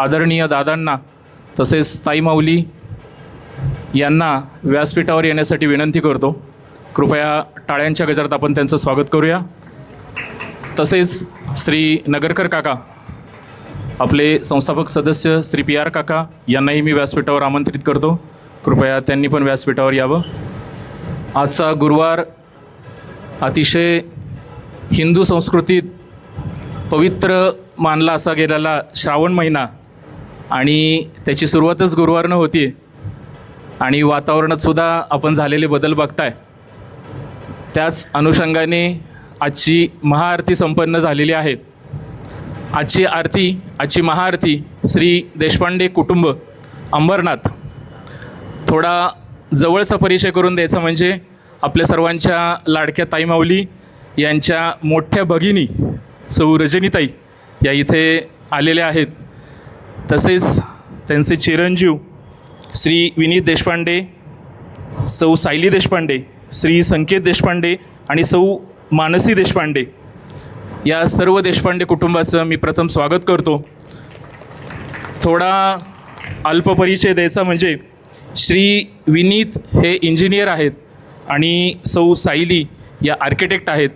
आदरणीय दादांना तसेच ताई माऊली यांना व्यासपीठावर येण्यासाठी विनंती करतो. कृपया टाळ्यांच्या गजरात आपण त्यांचं स्वागत करूया. तसेच श्री नगरकर काका, आपले संस्थापक सदस्य श्री पी आर काका यांनाही मी व्यासपीठावर आमंत्रित करतो. कृपया त्यांनी पण व्यासपीठावर यावं. आजचा गुरुवार अतिशय हिंदू संस्कृतीत पवित्र मानला असा गेलेला श्रावण महिना आणि त्याची सुरुवातच गुरुवारनं होती आणि वातावरणातसुद्धा आपण झालेले बदल बघताय. त्याच अनुषंगाने आजची महाआरती संपन्न झालेली आहे. आजची महाआरती श्री देशपांडे कुटुंब अंबरनाथ. थोडा जवळचा परिचय करून द्यायचा म्हणजे आपल्या सर्वांच्या लाडक्या ताई माऊली यांच्या मोठ्या भगिनी सौ रजनीताई या इथे आलेल्या आहेत. तसेच त्यांचे चिरंजीव श्री विनीत देशपांडे, सौ सायली देशपांडे, श्री संकेत देशपांडे आणि सौ मानसी देशपांडे या सर्व देशपांडे कुटुंबाचं मी प्रथम स्वागत करतो. थोडा अल्पपरिचय द्यायचा म्हणजे श्री विनीत हे इंजिनियर आहेत आणि सौ सायली या आर्किटेक्ट आहेत.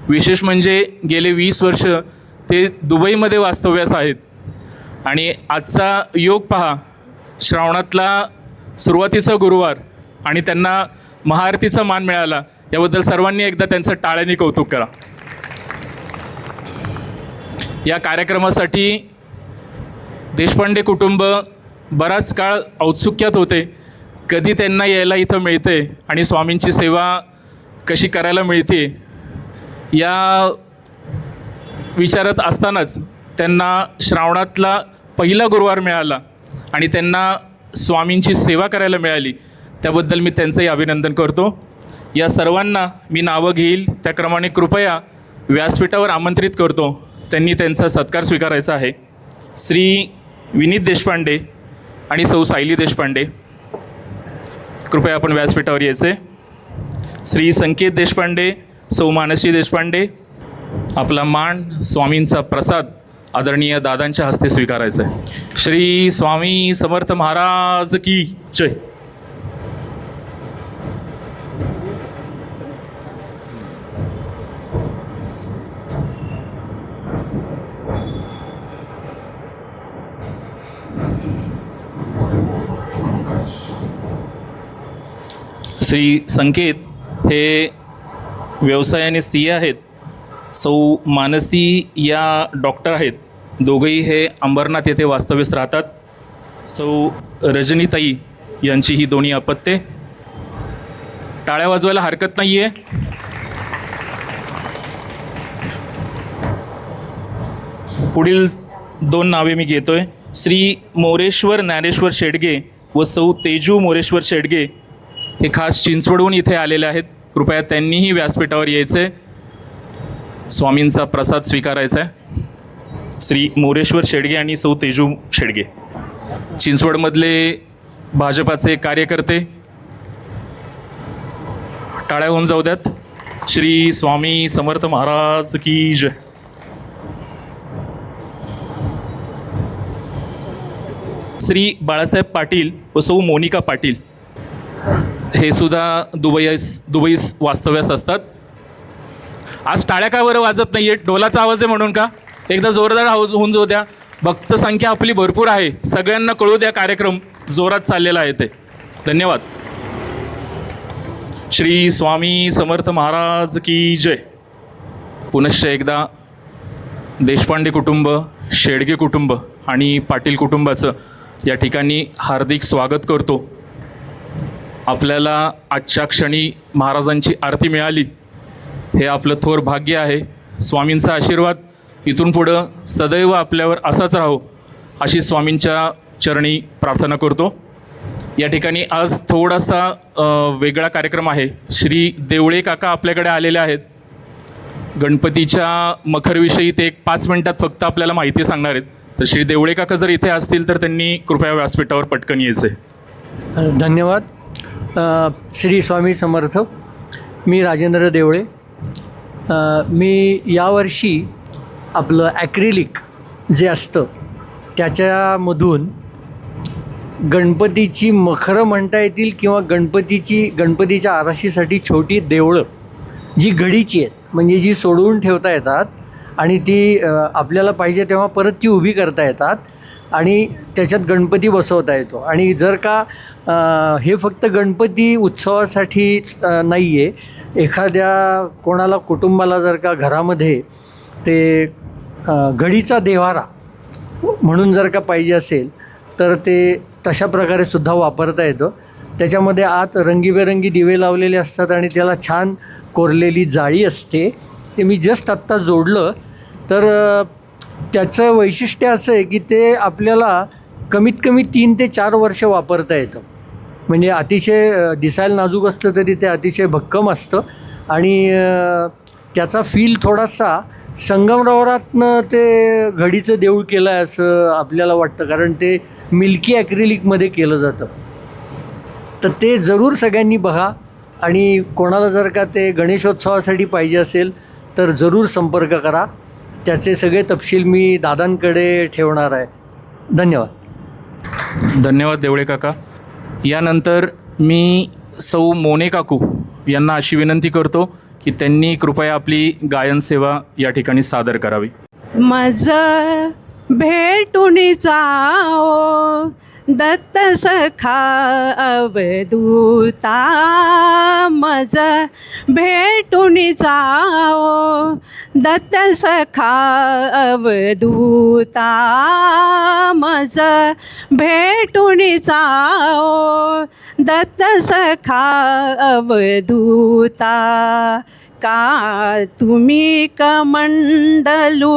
विशेष म्हणजे गेले 20 वर्ष ते दुबईमध्ये वास्तव्यास आहेत आणि आजचा योग पहा, श्रावणातला सुरुवातीचा गुरुवार आणि त्यांना महाआरतीचा मान मिळाला. याबद्दल सर्वांनी एकदा त्यांचं टाळ्याने कौतुक करा. या कार्यक्रमासाठी देशपांडे कुटुंब बराच काळ औत्सुक्यात होते, कधी त्यांना यायला इथं मिळते आणि स्वामींची सेवा कशी करायला मिळते या विचारत असतानाच त्यांना श्रावणातला पहिला गुरुवार मिळाला आणि त्यांना स्वामींची सेवा करायला मिळाली. त्याबद्दल मी त्यांचंही अभिनंदन करतो. या सर्वांना मी नावं घेईल त्याक्रमाने कृपया व्यासपीठावर आमंत्रित करतो. त्यांनी त्यांचा सत्कार स्वीकारायचा आहे. श्री विनीत देशपांडे आणि सौ सायली देशपांडे, कृपया आपण व्यासपीठावर यायचे. श्री संकेत देशपांडे, सौ मानसी देशपांडे, आपला मान स्वामींचा प्रसाद आदरणीय दादांच्या हस्ते स्वीकारायचा आहे. श्री स्वामी समर्थ महाराज की जय. श्री संकेत हे व्यवसायाने सीए आहेत. सौ मानसी या डॉक्टर आहेत. दोघंही हे अंबरनाथ येथे वास्तव्यास राहतात. सौ रजनीताई यांची ही दोन्ही अपत्ये. टाळ्या वाजवायला हरकत नाही आहे. पुढील 2 नावे मी घेतोय. श्री मोरेश्वर ज्ञानेश्वर शेडगे व सौ तेजू मोरेश्वर शेडगे हे खास चिंचवडहून इथे आलेले आहेत. कृपया त्यांनीही व्यासपीठावर यायचे, स्वामींचा प्रसाद स्वीकारायचा आहे. श्री मोरेश्वर शेडगे आणि सौ तेजू शेडगे, चिंचवडमधले भाजपाचे कार्यकर्ते. टाळ्या होऊन जाऊ द्यात. श्री स्वामी समर्थ महाराज की जय. श्री बाळासाहेब पाटील व सौ मोनिका पाटील हे सुद्धा दुबईस वास्तव्यास असतात. आज टाळ्या का बरं वाजत नाही आहे? ढोलाचा आवाज आहे म्हणून का? एकदा जोरदार होऊन जाऊ द्या. भक्त संख्या आपली भरपूर आहे, सगळ्यांना कळू द्या कार्यक्रम जोरात चाललेला आहे ते. धन्यवाद. श्री स्वामी समर्थ महाराज की जय. पुनश्च एकदा देशपांडे कुटुंब, शेडगे कुटुंब आणि पाटील कुटुंबाचं या ठिकाणी हार्दिक स्वागत करतो. आपल्याला आजच्या क्षणी महाराजांची आरती मिळाली हे आपलं थोर भाग्य आहे. स्वामींचा आशीर्वाद इथून पुढं सदैव आपल्यावर असाच राहो अशी स्वामींच्या चरणी प्रार्थना करतो. या ठिकाणी आज थोडासा वेगळा कार्यक्रम आहे. श्री देवळे काका आपल्याकडे आलेले आहेत. गणपतीच्या मखरविषयी ते 5 मिनिटात फक्त आपल्याला माहिती सांगणार आहेत. तर श्री देवळे काका जर इथे असतील तर त्यांनी कृपया व्यासपीठावर पटकन यायचे. धन्यवाद. श्री स्वामी समर्थ. मी राजेंद्र देवळे. मी यावर्षी आपलं ॲक्रिलिक जे असतं त्याच्यामधून गणपतीची मखरं म्हणता येतील किंवा गणपतीच्या आराशीसाठी छोटी देवळं जी घडीची आहेत, म्हणजे जी सोडवून ठेवता येतात आणि ती आपल्याला पाहिजे तेव्हा परत ती उभी करता येतात आणि त्याच्यात गणपती बसवता येतो. आणि जर का हे फक्त गणपती उत्सवासाठीच नाही आहे, एखाद्या कोणाला कुटुंबाला जर का घरामध्ये ते घडीचा देव्हारा म्हणून जर का पाहिजे असेल तर ते तशा प्रकारे सुद्धा वापरता येतं. त्याच्यामध्ये आत रंगीबेरंगी दिवे लावलेले असतात आणि त्याला छान कोरलेली जाळी असते. ते मी जस्ट आत्ता जोडलं. तर त्याचं वैशिष्ट्य असं आहे की ते आपल्याला कमीत कमी 3 ते 4 वर्ष वापरता येतं. म्हणजे अतिशय दिसायला नाजूक असलं तरी ते अतिशय भक्कम असतं आणि त्याचा फील थोडासा संगमरवरातनं ते घडीचं देऊळ केलं आहे असं आपल्याला वाटतं, कारण ते मिल्की ॲक्रिलिकमध्ये केलं जातं. तर ते जरूर सगळ्यांनी बघा आणि कोणाला जर का ते गणेशोत्सवासाठी पाहिजे असेल तर जरूर संपर्क करा. त्याचे सगळे तपशील मी दादांकडे ठेवणार आहे. धन्यवाद. धन्यवाद देवळे काका. यानंतर मी सौ मोने काकू यांना अशी विनंती करतो की त्यांनी कृपया आपली गायन सेवा या ठिकाणी सादर करावी. मज भेटून जाओ दत्त सखा अवधूता, मज भेटून जाओ दत्त सखा अवधूता, मज भेटून जाओ दत्त सखा अवधूता. का तुम्ही कमंडलू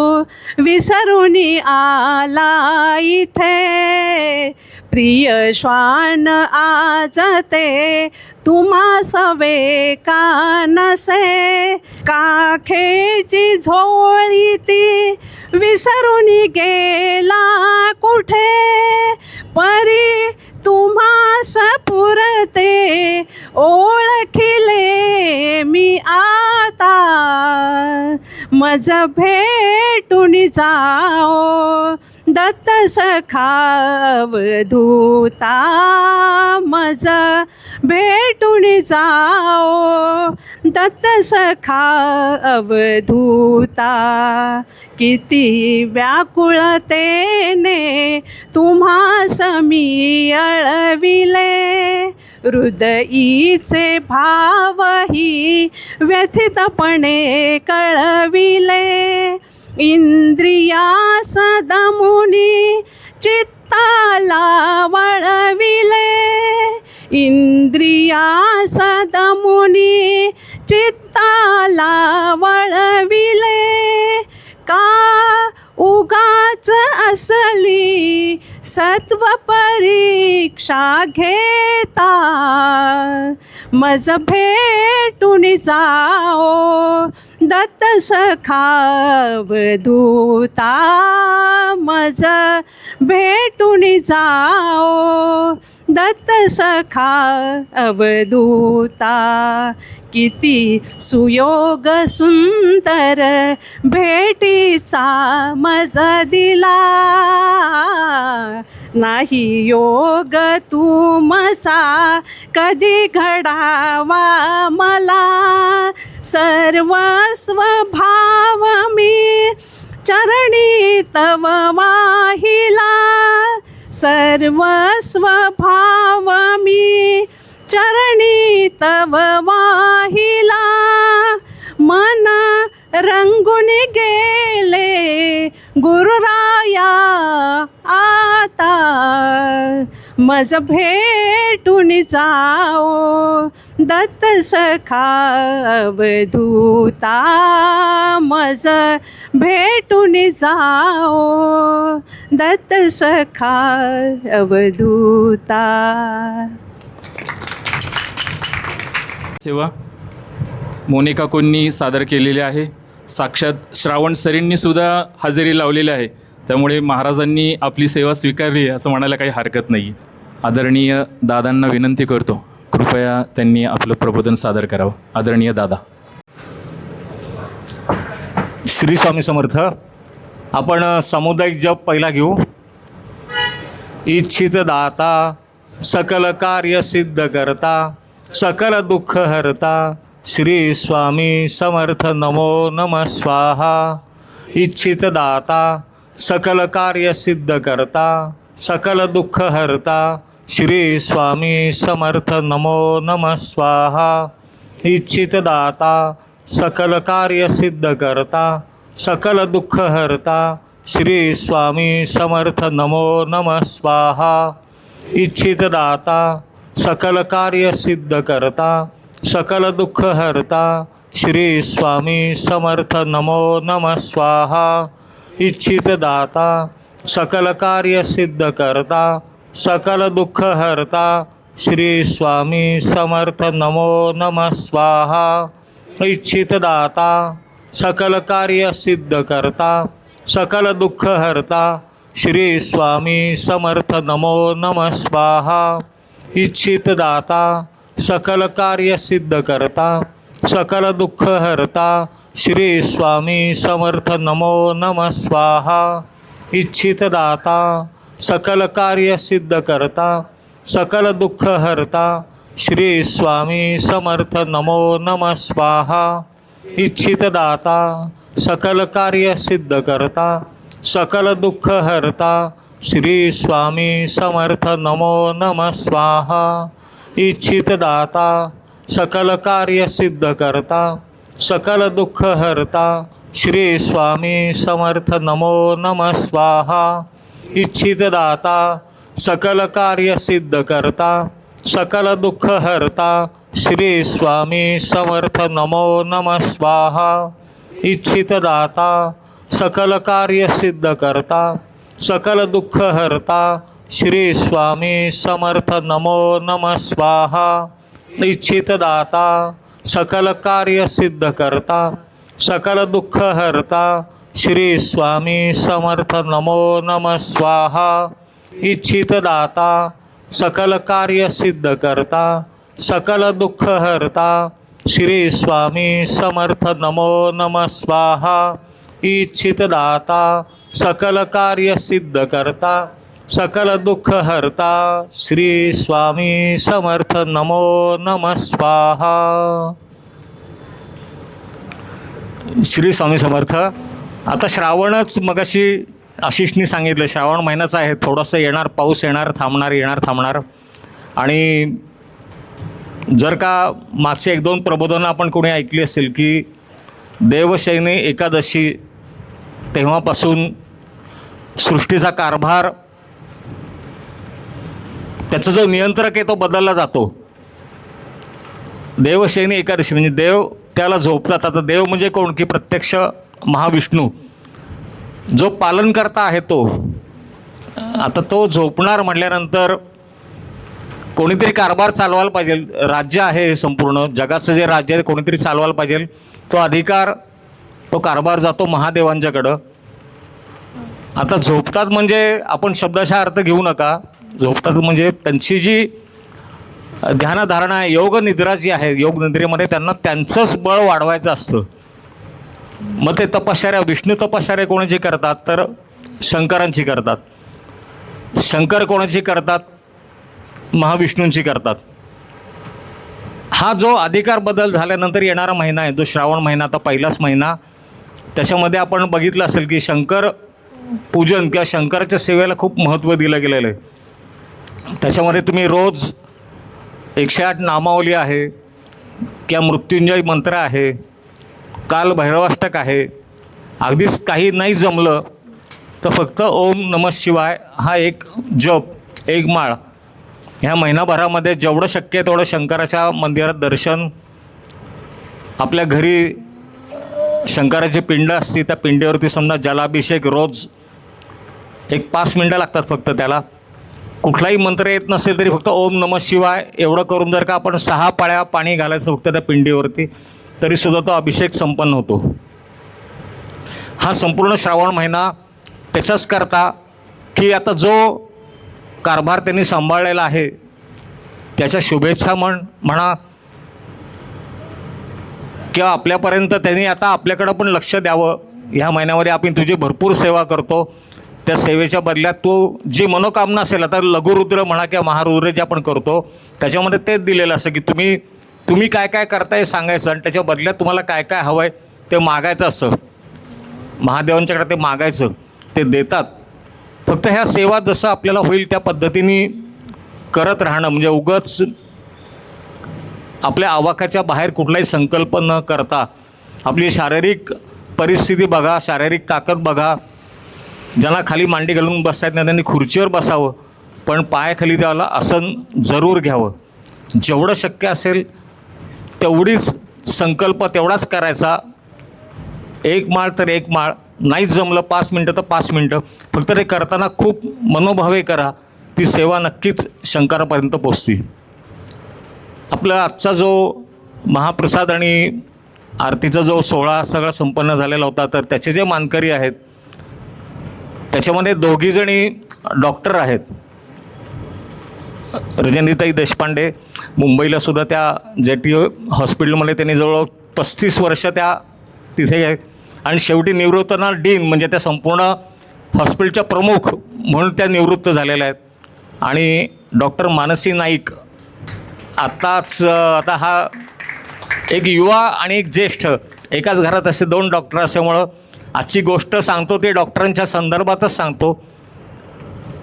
विसरून आला इथे, प्रिय श्वान आज ते तुम्हा सवे का नसे, काखेची झोळी ती विसरून गेला कुठे, परी तुम्हास पुरते ओळखिले मी आता, मज भेटून जाओ दत्त सखा अवधूता, मज भेटून जाओ दत्त सखा अवधूता. किती व्याकुळतेने तुम्हास मी अळविले, हृदयीचे भावही व्यथितपणे कळविले, इंद्रियास दमुनी चित्ताला वळविले, इंद्रियास दमुनी चित्ताला वळविले, का उगाच असली सत्व परीक्षा घेता, मज भेटून जाओ दत्त सखा अवधूता, मज भेटून जाओ दत्त सखा अवधूता. किती सुयोग सुंदर भेटीचा मज दिला, नाही योग तुमचा कधी घडावा मला, सर्वस्व भाव मी चरणी तव वाहिला, सर्वस्व भाव मी चरणी तव वाहिला, मन रंगून गेले गुरुराया आता, मज भेटून जाओ दत्त सखा अवधूता, मज भेटून जाओ दत्त सखा अवधूता. सेवा मोने काकूंनी सादर केलेली आहे. साक्षात श्रावण सरींनी सुद्धा हजेरी लावलेली आहे. त्यामुळे महाराजांनी आपली सेवा स्वीकारली आहे असं म्हणायला काही हरकत नाही. आदरणीय दादांना विनंती करतो, कृपया त्यांनी आपलं प्रबोधन सादर करावं. आदरणीय दादा. श्री स्वामी समर्थ. आपण सामुदायिक जप पहिला घेऊ. इच्छित दाता सकल कार्य सिद्ध करता सकल दुःख हरता श्री स्वामी समर्थ नमो नमः स्वाहा. इच्छित दाता सकल कार्य सिद्ध करता सकल दुःख हरता श्री स्वामी समर्थ नमो नमः स्वाहा. इच्छित दाता सकल कार्य सिद्ध करता सकल दुःख हरता श्री स्वामी समर्थ नमो नमः स्वाहा. इच्छित दाता सकल कार्य सिद्ध करता सकल दुःख हरता श्री स्वामी समर्थ नमो नमः स्वाहा. इच्छित दाता सकल कार्य सिद्ध करता सकल दुःख हरता श्री स्वामी समर्थ नमो नमः स्वाहा. इच्छित दाता सकल कार्य सिद्ध करता सकल दुःख हरता श्री स्वामी समर्थ नमो नमः स्वाहा. इच्छित दाता सकल कार्य सिद्ध करता सकल दुःख हरता श्री स्वामी समर्थ नमो नमः स्वाहा. इच्छित दाता सकल कार्य सिद्ध करता सकल दुःख हरता श्री स्वामी समर्थ नमो नमः स्वाहा. इच्छित दाता सकल कार्य सिद्ध करता सकल दुःख हरता श्री स्वामी समर्थ नमो नमः स्वाहा. इच्छित दाता सकल कार्य सिद्ध करता सकल दुःख हरता श्री स्वामी समर्थ नमो नमः स्वाहा. इच्छित दाता सकल कार्य सिद्ध करता सकल दुःख हरता श्री स्वामी समर्थ नमो नमः स्वाहा. इच्छित दाता सकल कार्य सिद्ध करता सकल दुःख हरता श्री स्वामी समर्थ नमो नमः स्वाहा. इच्छित दाता सकल कार्य सिद्ध करता सकल दुःख हरता श्री स्वामी समर्थ नमो नमः स्वाहा. इच्छित दाता सकल कार्य सिद्ध करता सकल दुःख हरता श्री स्वामी समर्थ नमो नमः स्वाहा. इच्छित दाता सकल कार्य सिद्ध करता सकल दुःख हरता श्री स्वामी समर्थ नमो नमः स्वाहा. श्री स्वामी समर्थ. आता श्रावणच मगाशी आशिषनी सांगितलं, श्रावण महिनाच आहे, थोडंसं येणार, पाऊस येणार, थांबणार, येणार, थांबणार. आणि जर का मागचे 1-2 प्रबोधनं आपण कोणी ऐकली असेल की देवशयनी एकादशी तेव्हापासून सृष्टीचा कारभार, त्याचा जो नियंत्रक आहे तो बदलला जातो. देवशयनी एकादशी म्हणजे देव त्याला झोपतात. आता देव म्हणजे कोण की प्रत्यक्ष महाविष्णू, जो पालनकर्ता आहे तो. आता तो झोपणार म्हटल्यानंतर कोणीतरी कारभार चालवायला पाहिजे. राज्य आहे संपूर्ण जगाचं जे राज्य आहे कोणीतरी चालवायला पाहिजे. तो अधिकार, तो कारभार जातो महादेवांच्याकडं. आता झोपतात म्हणजे आपण शब्दाचा अर्थ घेऊ नका. झोपतात म्हणजे त्यांची जी ध्यानधारणा, योग निद्रा जी आहे, योग निद्रेमध्ये त्यांना त्यांचंच बळ वाढवायचं असतं. मग ते तपश्चर्या, विष्णू तपश्चर्या कोणाची करतात तर शंकरांची करतात. शंकर कोणाची करतात? महाविष्णूंची करतात. हा जो अधिकार बदल झाल्यानंतर येणारा महिना आहे जो श्रावण महिना, आता पहिलाच महिना, त्याच्यामध्ये आपण बघितलं असेल की शंकर पूजन किंवा शंकराच्या सेवेला खूप महत्त्व दिलं गेलेलं आहे. त्याच्यामध्ये तुम्ही रोज 108 नामावली आहे किंवा मृत्युंजय मंत्र आहे, काल भैरवाष्टक आहे. अगदीच काही नाही जमलं तर फक्त ओम नमः शिवाय हा एक जप, एक माळ, ह्या महिनाभरामध्ये जेवढं शक्य आहे तेवढं शंकराच्या मंदिरात दर्शन, आपल्या घरी शंकराची पिंड असते त्या पिंडीवरती समजा जलाभिषेक रोज 5 मिनटं लागतात फक्त त्याला. कुठलाही मंत्र येत नसेल तरी फक्त ओम नमः शिवाय एवढं करून जर का आपण 6 पाळ्या पाणी घालायचं फक्त त्या पिंडीवरती तरीसुद्धा तो अभिषेक संपन्न होतो. हा संपूर्ण श्रावण महिना त्याच्याच करता की आता जो कारभार त्यांनी सांभाळलेला आहे त्याच्या शुभेच्छा म्हणा किंवा आपल्यापर्यंत त्यांनी आता आपल्याकडं पण लक्ष द्यावं. ह्या महिन्यामध्ये आपण तुझी भरपूर सेवा करतो, त्या सेवेच्या बदल्यात तो जी मनोकामना असेल, आता लघुरुद्र म्हणा किंवा महारुद्र जे आपण करतो त्याच्यामध्ये तेच दिलेलं असं की तुम्ही काय काय करताय सांगायचं आणि त्याच्या बदल्यात तुम्हाला काय काय हवं आहे ते मागायचं असतं. महादेवांच्याकडे ते मागायचं, ते देतात. फक्त ह्या सेवा जसं आपल्याला होईल त्या पद्धतीने करत राहणं, म्हणजे उगाच आपल्या आवाक्याच्या बाहेर कुठलाही संकल्प न करता आपली शारीरिक परिस्थिती बघा, शारीरिक ताकद बघा. ज्यांना खाली मांडी घालून बसता येत नाही त्यांनी खुर्चीवर बसावं, पण पायाखाली त्याला आसन जरूर घ्यावं. जेवढं शक्य असेल तेवढीच संकल्प तेवढाच करायचा. 1 माळ तर 1 माळ, नाहीच जमलं 5 मिनटं तर 5 मिनटं, फक्त ते करताना खूप मनोभावे करा. ती सेवा नक्कीच शंकरापर्यंत पोचते. आपला आजचा जो महाप्रसाद आणि आरतीचा जो सोहळा सगळा संपन्न झालेला होता, तर त्याचे जे मानकरी आहेत त्याच्यामध्ये 2 जणी डॉक्टर आहेत. रजनीताई देशपांडे मुंबईला सुद्धा त्या जेटी हॉस्पिटलमध्ये त्यांनी जवळ 35 वर्ष त्या तिथे आहेत आणि शेवटी निवृत्तना डीन म्हणजे त्या संपूर्ण हॉस्पिटलच्या प्रमुख म्हणून त्या निवृत्त झालेल्या आहेत. आणि डॉक्टर मानसी नाईक आता हा एक युवा आणि एक ज्येष्ठ एकाच घरात असे 2 डॉक्टर असल्यामुळं आजची गोष्ट सांगतो ते डॉक्टरांच्या संदर्भातच सांगतो.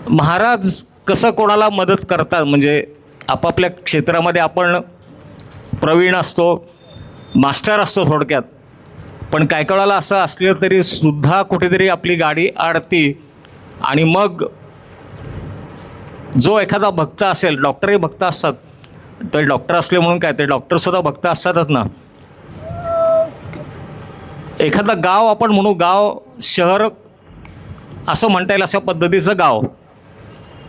महाराज कसं कोणाला मदत करतात, म्हणजे आपापल्या क्षेत्रामध्ये आपण प्रवीण असतो, मास्टर असतो थोडक्यात, पण काय कळाला असं असलं तरी सुद्धा कुठेतरी आपली गाडी अडती आणि मग जो एखादा भक्त असेल, डॉक्टरही भक्त असतात, तर डॉक्टर असले म्हणून काय ते डॉक्टरसुद्धा भक्त असतातच ना. एखादं गाव आपण म्हणू, गाव शहर असं म्हणता येईल अशा पद्धतीचं गाव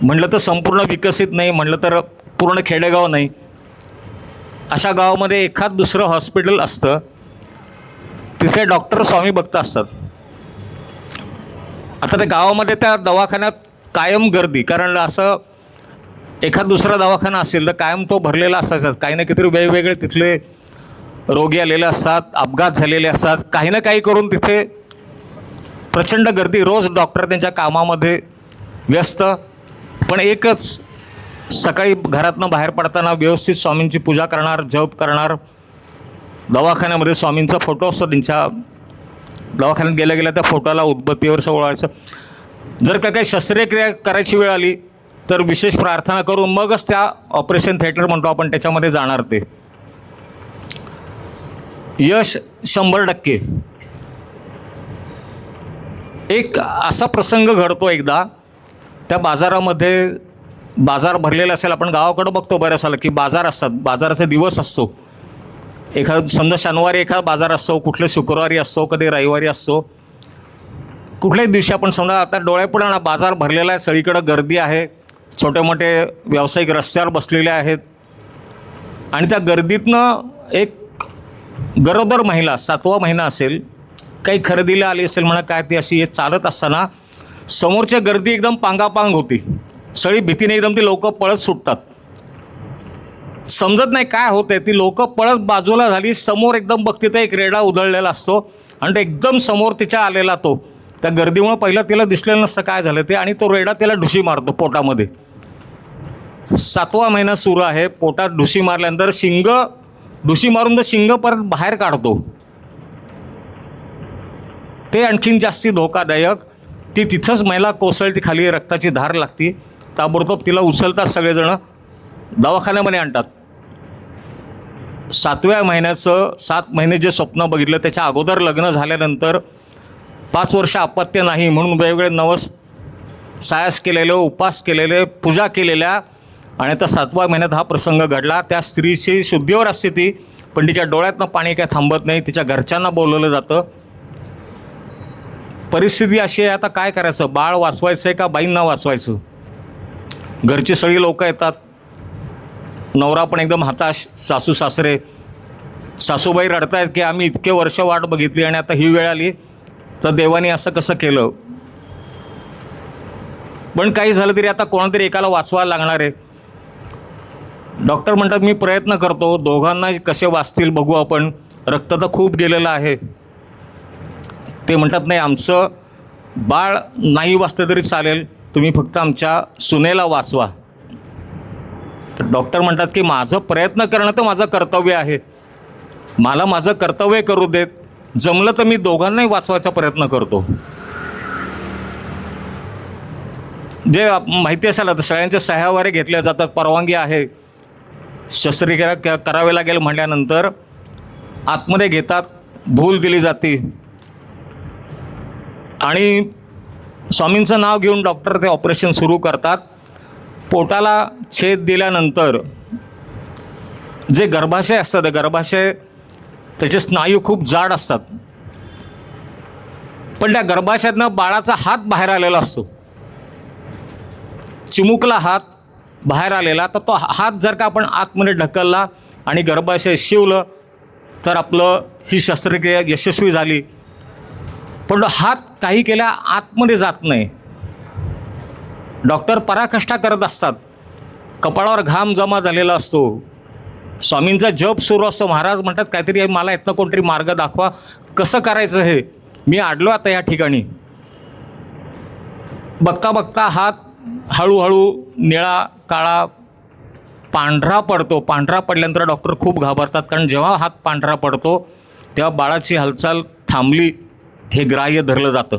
म्हटलं तर संपूर्ण विकसित नाही, म्हटलं तर पूर्ण खेडेगाव नाही, अशा गावामध्ये एखाद दुसरं हॉस्पिटल असतं, तिथे डॉक्टर स्वामी भक्त असतात. आता त्या गावामध्ये त्या दवाखान्यात कायम गर्दी, कारण असं एखाद दुसरा दवाखाना असेल तर कायम तो भरलेला असायचाच. काही ना काहीतरी वेगवेगळे तिथले रोगी आलेले असतात, अपघात झालेले असतात, काही ना काही करून तिथे प्रचंड गर्दी. रोज डॉक्टर त्यांच्या कामामध्ये व्यस्त, पण एकच सकाळी घरातनं बाहेर पडताना व्यवस्थित स्वामींची पूजा करणार, जप करणार. दवाखान्यामध्ये स्वामींचा फोटो असतो, त्यांच्या दवाखान्यात गेल्या गेल्या त्या फोटोला उदबत्तीवर ओवाळायचं. जर का काही शस्त्रक्रिया करायची वेळ आली तर विशेष प्रार्थना करून मगच त्या ऑपरेशन थिएटर म्हणतो आपण त्याच्यामध्ये जाणार. ते यश 100%. एक असा प्रसंग घडतो एकदा, त्या बाजारामध्ये बाजार भरलेला असेल, आपण गावाकडं बघतो बऱ्याच साला की बाजार असतात, बाजाराचा दिवस असतो. एखाद समजा शनिवारी एखादा बाजार असतो, कुठले शुक्रवारी असतो, कधी रविवारी असतो, कुठल्याही दिवशी आपण समजा आता डोळ्यापुढे ना बाजार भरलेला आहे, सगळीकडं गर्दी आहे, छोटे मोठे व्यावसायिक रस्त्यावर बसलेले आहेत आणि त्या गर्दीतनं एक गरोदर महिला 7वा महिना असेल, काही खरेदीला आली असेल म्हणा काय, ती अशी चालत असताना समोरच्या गर्दी एकदम पांगापांग होती. सगळी भीतीने एकदम ती लोकं पळत सुटतात. समजत नाही काय होते, ती लोकं पळत बाजूला झाली. समोर एकदम बघते तर एक रेडा उधळलेला असतो आणि तो एकदम समोर तिच्या आलेला तो, त्या गर्दीमुळे पहिलं तिला दिसलेलं नसतं काय झालं ते, आणि तो रेडा तिला ढुशी मारतो पोटामध्ये. 7वा महिना सुरू आहे, पोटात ढुशी मारल्यानंतर ढुशी मारून तो शिंग परत बाहेर काढतो. ते आणखीन जास्ती धोकादायक. ती तिथंच महिला कोसळती, खाली रक्ताची धार लागती. ताबडतोब तिला उचलतात सगळेजण, दवाखान्यामध्ये आणतात. 7व्या महिन्याचं 7 महिने जे स्वप्न बघितलं त्याच्या अगोदर लग्न झाल्यानंतर 5 वर्ष अपत्य नाही म्हणून वेगवेगळे नवस सायास केलेले, उपास केलेले, पूजा केलेल्या, आणि आता 7व्या महिन्यात हा प्रसंग घडला. त्या स्त्रीची शुद्धीवर असते ती, पण तिच्या डोळ्यातनं पाणी काय थांबत नाही. तिच्या घरच्यांना बोलवलं जातं. परिस्थिती अशी आहे, आता काय करायचं, बाळ वाचवायचं आहे का बाईंना वाचवायचं. घरची सगळी लोकं येतात, नवरा पण एकदम हताश, सासू सासरे, सासूबाई रडतायत की आम्ही इतके वर्ष वाट बघितली आणि आता ही वेळ आली तर देवाने असं कसं केलं. पण काही झालं तरी आता कोणातरी एकाला वाचवायला लागणार आहे. डॉक्टर म्हणतात मी प्रयत्न करतो, दोघांना कसे वाचतील बघू आपण, रक्त तर खूप गेलेलं आहे. ते म्हणतात नाही, आमचं बाळ नाही वाचतं तरी चालेल, तुम्ही फक्त आमच्या सुनेला वाचवा. तर डॉक्टर म्हणतात की माझं प्रयत्न करणं तर माझं कर्तव्य आहे, मला माझं कर्तव्य करू देत, जमलं तर मी दोघांनाही वाचवायचा प्रयत्न करतो. जे माहिती असेल आता सगळ्यांच्या सह्या वगैरे घेतल्या जातात, परवानगी आहे, शस्त्रक्रिया करावी लागेल म्हटल्यानंतर आतमध्ये घेतात, भूल दिली जाते आणि स्वामींचं नाव घेऊन डॉक्टर ते ऑपरेशन सुरू करतात. पोटाला छेद दिल्यानंतर जे गर्भाशय असतं, ते गर्भाशय त्याचे स्नायू खूप जाड असतात, पण त्या गर्भाशयातनं बाळाचा हात बाहेर आलेला असतो, चिमुकला हात बाहेर आलेला. तर तो हात जर का आपण आतमध्ये ढकलला आणि गर्भाशय शिवलं तर आपलं ही शस्त्रक्रिया यशस्वी झाली. पण हात काही केल्या आतमध्ये जात नाही. डॉक्टर पराकाष्ठा करत असतात, कपाळावर घाम जमा झालेला असतो, स्वामींचा जप सुरू असतो. महाराज म्हणतात काहीतरी मला इथनं कोणतरी मार्ग दाखवा, कसं करायचं हे, मी अडलो आता या ठिकाणी. बघता बघता हात हळूहळू निळा काळा पांढरा पडतो. पांढरा पडल्यानंतर डॉक्टर खूप घाबरतात, कारण जेव्हा हात पांढरा पडतो तेव्हा बाळाची हालचाल थांबली हे ग्राह्य धरलं जातं.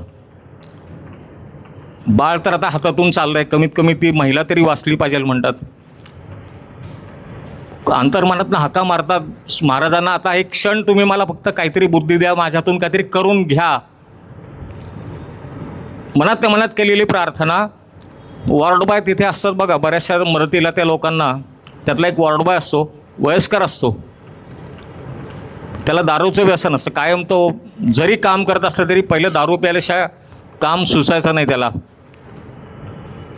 बाळ तर आता हातातून चाललं आहे, कमीत कमी ती महिला तरी वाचली पाहिजे म्हणतात. अंतर्मनातनं हाका मारतात महाराजांना, आता एक क्षण तुम्ही मला फक्त काहीतरी बुद्धी द्या, माझ्यातून काहीतरी करून घ्या. मनात केलेली प्रार्थना. वॉर्डबॉय तिथे असतात बघा, बऱ्याचशा मदतीला त्या लोकांना, त्यातला एक वॉर्डबॉय असतो, वयस्कर असतो, त्याला दारूचं व्यसन असतं कायम. तो जरी काम करत असलं तरी पहिलं दारू प्यायल्याशिवाय काम सुचायचं नाही त्याला.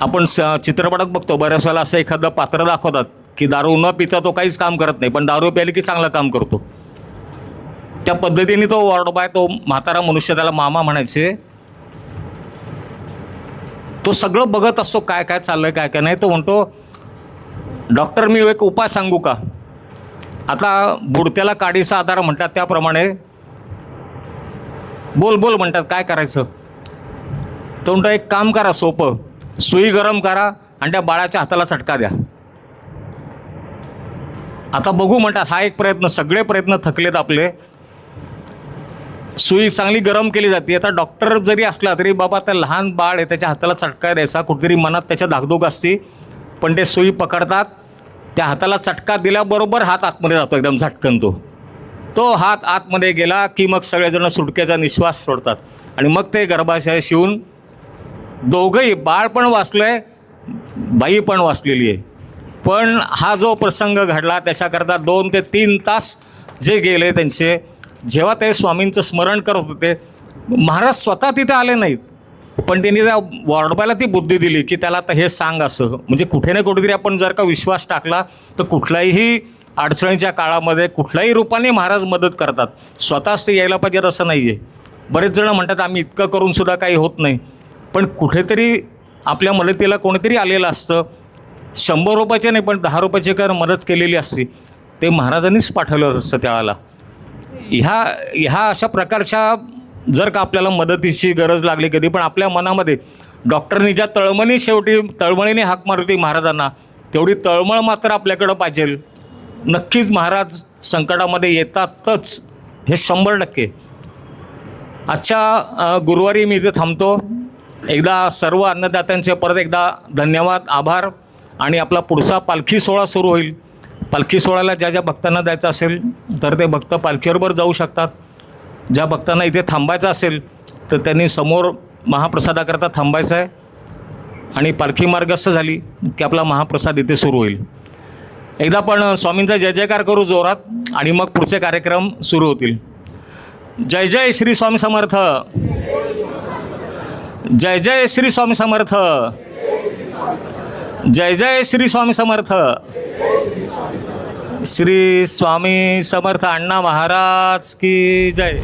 आपण चित्रपटात बघतो बऱ्याच वेळेला असं एखादं पात्र दाखवतात की दारू न पिता तो काहीच काम करत नाही, पण दारू प्यायली की चांगलं काम करतो. त्या पद्धतीने तो वॉर्डबॉय, तो म्हातारा मनुष्य, त्याला मामा म्हणायचे, तो सगळं बघत असतो काय काय चाललंय काय काय नाही. तो म्हणतो डॉक्टर मी एक उपाय सांगू का. आता बुडत्याला काडीचा आधार म्हणतात त्याप्रमाणे बोल बोल म्हणतात, काय करायचं. तो म्हणतो एक काम करा सोपं, सुई गरम करा आणि त्या बाळाच्या हाताला चटका द्या. आता बघू म्हणतात, हा एक प्रयत्न, सगळे प्रयत्न थकलेत आपले. सुई चांगली गरम केली जाते. आता डॉक्टर जरी असला तरी बाबा त्या लहान बाळ आहे त्याच्या हाताला चटका द्यायचा, कुठेतरी मनात त्याच्या धाकधूक असते, पण ते सुई पकडतात, त्या हाताला चटका दिल्याबरोबर हात आतमध्ये जातो एकदम झटकन. तो हात आतमध्ये गेला की मग सगळेजण सुटकेचा निश्वास सोडतात आणि मग ते गर्भाशय शिवून दोघंही, बाळ पण वाचलंय, बाई पण वाचलेली आहे. पण हा जो प्रसंग घडला त्याच्याकरता 2 ते 3 तास जे गेले त्यांचे, जेव्हा ते स्वामींचं स्मरण करत होते, महाराज स्वतः तिथे आले नाहीत, पण त्यांनी त्या वॉर्डबॉयला ती बुद्धी दिली की त्याला आता हे सांग असं. म्हणजे कुठे ना कुठेतरी आपण जर का विश्वास टाकला तर कुठल्याही अडचणीच्या काळामध्ये कुठल्याही रूपाने महाराज मदत करतात. स्वतःच ते यायला पाहिजे असं नाही आहे. बरेच जण म्हणतात आम्ही इतकं करूनसुद्धा काही होत नाही, पण कुठेतरी आपल्या मदतीला कोणीतरी आलेलं असतं. 100 रुपयाचे नाही पण 10 रुपयाची कर मदत केलेली असते, ते महाराजांनीच पाठवलं असतं त्यावेळेला. ह्या अशा प्रकारच्या जर का आपल्याला मदतीची गरज लागली कधी, पण आपल्या मनामध्ये डॉक्टरनी ज्या तळमळीने हाक मारली महाराजांना, तेवढी तळमळ मात्र आपल्याकडं पाहिजे. नक्कीच महाराज संकटामध्ये येतातच, हे 100%. आजच्या गुरुवारी मी इथे थांबतो. एकदा सर्व अन्नदात्यांचे परत एकदा धन्यवाद, आभार. आणि आपला पुढचा पालखी सोहळा सुरू होईल. पालखी सोहळ्याला ज्या ज्या भक्तांना जायचं असेल तर ते भक्त पालखीबरोबर जाऊ शकतात. ज्या भक्तांना इथे थांबायचं असेल तर त्यांनी समोर महाप्रसादाकरता थांबायचं आहे आणि पालखी मार्गस्थ झाली की आपला महाप्रसाद इथे सुरू होईल. एकदा पण स्वामींचा जय जयकार करू जोरात आणि मग पुढचे कार्यक्रम सुरू होतील. जय जय श्री स्वामी समर्थ. जय जय श्री स्वामी समर्थ. जय जय श्री स्वामी समर्थ. श्री स्वामी समर्थ अण्णा महाराज की जय.